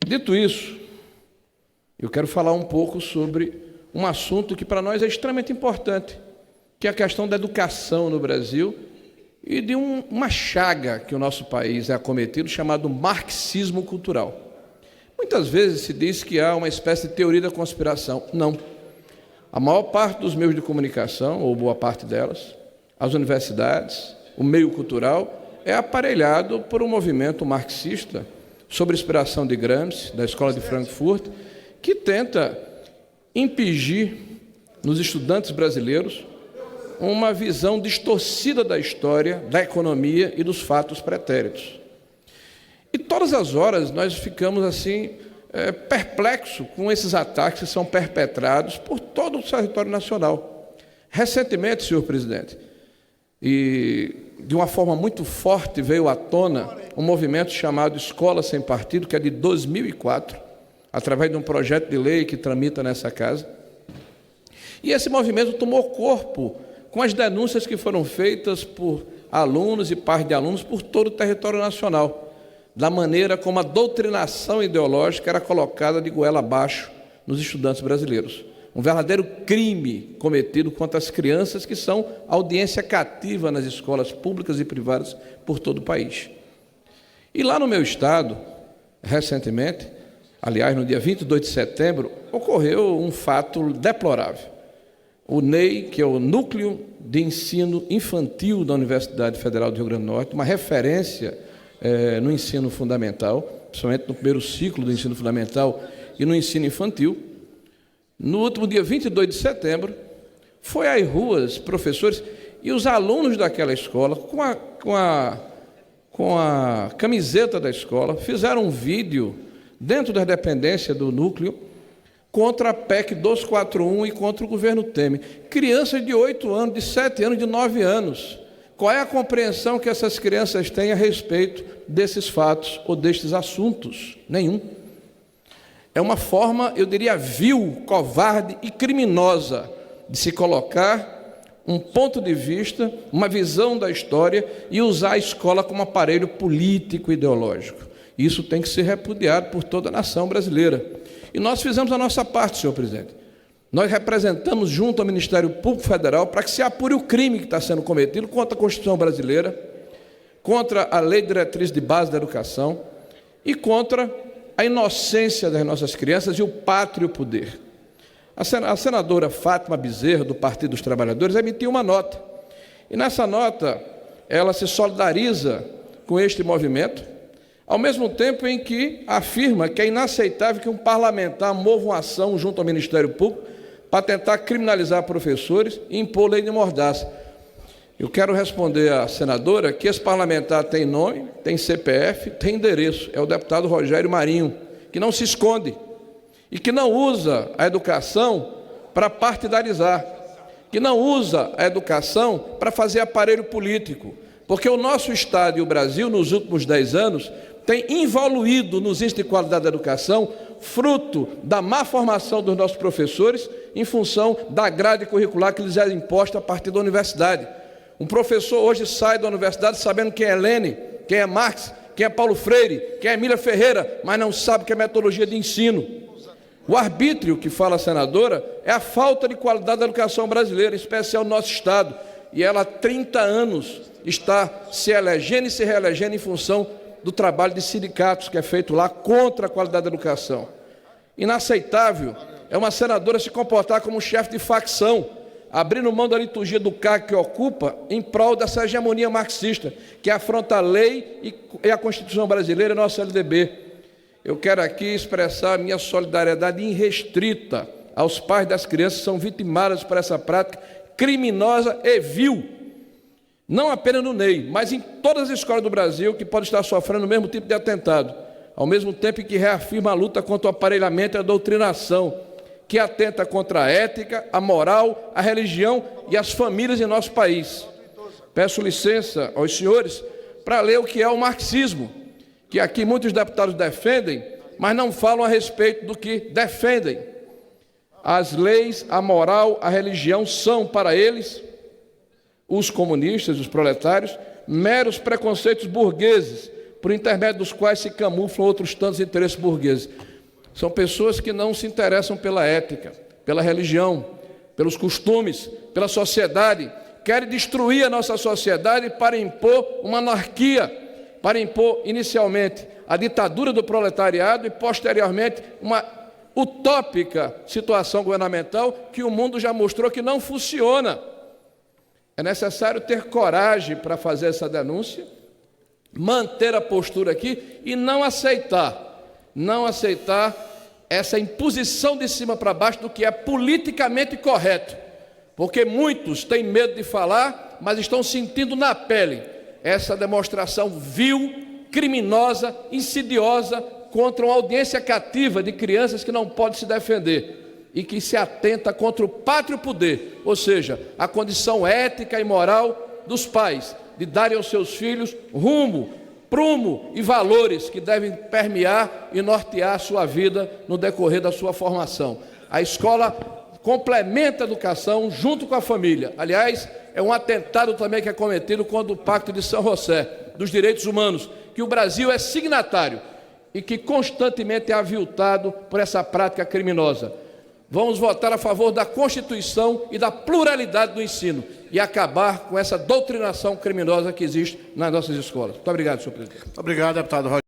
Dito isso, eu quero falar um pouco sobre um assunto que para nós é extremamente importante, que é a questão da educação no Brasil e de uma chaga que o nosso país é acometido, chamado marxismo cultural. Muitas vezes se diz que há uma espécie de teoria da conspiração. Não. A maior parte dos meios de comunicação, ou boa parte delas, as universidades, o meio cultural, é aparelhado por um movimento marxista, sob inspiração de Gramsci, da Escola de Frankfurt, que tenta impingir nos estudantes brasileiros uma visão distorcida da história, da economia e dos fatos pretéritos. E todas as horas nós ficamos assim, perplexos com esses ataques que são perpetrados por todo o território nacional. Recentemente, senhor presidente, e de uma forma muito forte veio à tona um movimento chamado Escola Sem Partido, que é de 2004, através de um projeto de lei que tramita nessa casa. E esse movimento tomou corpo com as denúncias que foram feitas por alunos e pais de alunos por todo o território nacional, da maneira como a doutrinação ideológica era colocada de goela abaixo nos estudantes brasileiros. Um verdadeiro crime cometido contra as crianças que são audiência cativa nas escolas públicas e privadas por todo o país. E lá no meu estado, recentemente, aliás, no dia 22 de setembro, ocorreu um fato deplorável. O NEI, que é o Núcleo de Ensino Infantil da Universidade Federal do Rio Grande do Norte, uma referência no ensino fundamental, principalmente no primeiro ciclo do ensino fundamental e no ensino infantil, no último dia 22 de setembro, foi às ruas, professores e os alunos daquela escola, com a camiseta da escola, fizeram um vídeo dentro da dependência do núcleo contra a PEC 241 e contra o governo Temer. Crianças de 8 anos, de 7 anos, de 9 anos. Qual é a compreensão que essas crianças têm a respeito desses fatos ou destes assuntos? Nenhum. É uma forma, eu diria, vil, covarde e criminosa de se colocar um ponto de vista, uma visão da história e usar a escola como aparelho político e ideológico. Isso tem que ser repudiado por toda a nação brasileira. E nós fizemos a nossa parte, senhor presidente. Nós representamos junto ao Ministério Público Federal para que se apure o crime que está sendo cometido contra a Constituição brasileira, contra a Lei de Diretriz de Base da Educação e contra a inocência das nossas crianças e o pátrio poder. A senadora Fátima Bezerra, do Partido dos Trabalhadores, emitiu uma nota. E nessa nota, ela se solidariza com este movimento, ao mesmo tempo em que afirma que é inaceitável que um parlamentar mova uma ação junto ao Ministério Público para tentar criminalizar professores e impor lei de mordaça. Eu quero responder à senadora que esse parlamentar tem nome, tem CPF, tem endereço. É o deputado Rogério Marinho, que não se esconde e que não usa a educação para partidarizar, que não usa a educação para fazer aparelho político, porque o nosso Estado e o Brasil, nos últimos 10 anos, tem evoluído nos índices de qualidade da educação, fruto da má formação dos nossos professores, em função da grade curricular que lhes é imposta a partir da universidade. Um professor hoje sai da universidade sabendo quem é Lênin, quem é Marx, quem é Paulo Freire, quem é Emília Ferreira, mas não sabe o que é metodologia de ensino. O arbítrio que fala a senadora é a falta de qualidade da educação brasileira, em especial no nosso Estado. E ela há 30 anos está se elegendo e se reelegendo em função do trabalho de sindicatos que é feito lá contra a qualidade da educação. Inaceitável é uma senadora se comportar como um chefe de facção, abrindo mão da liturgia do cargo que ocupa em prol dessa hegemonia marxista, que afronta a lei e a Constituição brasileira e a nossa LDB. Eu quero aqui expressar minha solidariedade irrestrita aos pais das crianças que são vitimadas por essa prática criminosa e vil, não apenas no NEI, mas em todas as escolas do Brasil que podem estar sofrendo o mesmo tipo de atentado, ao mesmo tempo em que reafirma a luta contra o aparelhamento e a doutrinação, que atenta contra a ética, a moral, a religião e as famílias em nosso país. Peço licença aos senhores para ler o que é o marxismo, que aqui muitos deputados defendem, mas não falam a respeito do que defendem. As leis, a moral, a religião são para eles, os comunistas, os proletários, meros preconceitos burgueses, por intermédio dos quais se camuflam outros tantos interesses burgueses. São pessoas que não se interessam pela ética, pela religião, pelos costumes, pela sociedade, querem destruir a nossa sociedade para impor uma anarquia, para impor inicialmente a ditadura do proletariado e posteriormente uma utópica situação governamental que o mundo já mostrou que não funciona. É necessário ter coragem para fazer essa denúncia, manter a postura aqui e não aceitar essa imposição de cima para baixo do que é politicamente correto, porque muitos têm medo de falar, mas estão sentindo na pele essa demonstração vil, criminosa, insidiosa contra uma audiência cativa de crianças que não podem se defender e que se atenta contra o pátrio poder, ou seja, a condição ética e moral dos pais de darem aos seus filhos rumo, prumo e valores que devem permear e nortear a sua vida no decorrer da sua formação. A escola complementa a educação junto com a família. Aliás, é um atentado também que é cometido contra o Pacto de São José, dos direitos humanos, que o Brasil é signatário e que constantemente é aviltado por essa prática criminosa. Vamos votar a favor da Constituição e da pluralidade do ensino e acabar com essa doutrinação criminosa que existe nas nossas escolas. Muito obrigado, senhor presidente. Muito obrigado, deputado Roger.